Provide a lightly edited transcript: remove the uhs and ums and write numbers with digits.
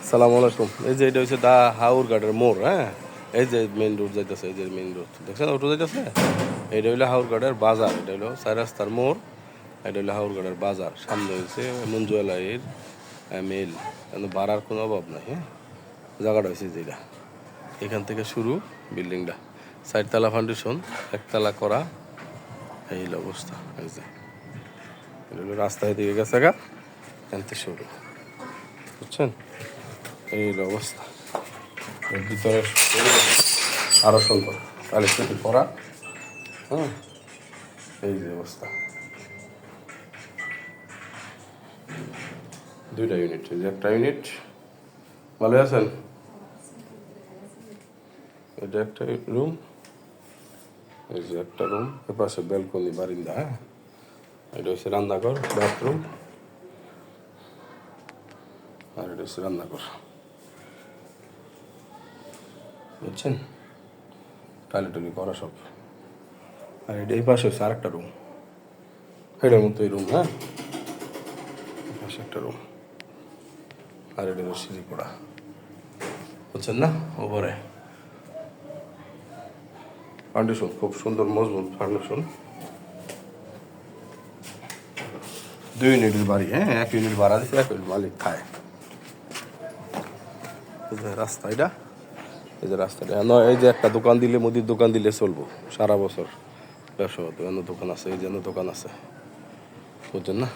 সালাম আলাইকুম। এই যে এটা হচ্ছে দা হাউরঘাটের মোড়, হ্যাঁ। এই যে মেইন রোড যাইতেছে, এই যে মেইন রোড দেখছেন, অটো যাইতেছে। এটা হইলো হাউরঘাটের বাজার, এটা হইলো 4 রাস্তার মোড়, এটা হইলো হাউরঘাটের বাজার। সামনে হয়েছে মঞ্জুয়ালাইয়ের মিল, কিন্তু বাড়ার কোনো অভাব নাই, হ্যাঁ। জায়গাটা হয়েছে যেটা, এখান থেকে শুরু বিল্ডিংটা, 4 তলা ফাউন্ডেশন, 1 তলা করা, এই হলো অবস্থা। এই যে এটা হলো রাস্তা দিকে গেছে গা, এখান থেকে শুরু, বুঝছেন, এই হলো অবস্থা। এর ভিতরে আরো সুন্দর কালেকশন করা, হ্যাঁ। এই যে অবস্থা, 2টা ইউনিট, এই যে একটা ইউনিট। ভালো আছেন? এটা একটা রুম, এই যে একটা রুম, এপাশে ব্যালকনি বারিন্দা, হ্যাঁ। এটা হচ্ছে রান্নাঘর, বাথরুম, আর এটা হচ্ছে রান্নাঘর, বুঝছেন, টালি করা সব। আর এটা এই পাশে হচ্ছে আরেকটা রুম, এটার মতো এই রুম, হ্যাঁ। পাশে একটা রুম, আর এটা হচ্ছে সিঁড়ি করা, বুঝছেন না। ওপরে ফাউন্ডেশন খুব সুন্দর মজবুত ফাউন্ডেশন। 2 ইউনিটের বাড়ি, হ্যাঁ। 1 ইউনিট ভাড়া দিচ্ছে, 1 ইউনিট মালিক খায়। রাস্তা এটা, এই যে রাস্তাটা নয়, এই যে একটা দোকান দিলে, মুদির দোকান দিলে চলবো সারা বছর ব্যবসা হতো। দোকান আছে, এই জন্য দোকান আছে, বুঝছেন না।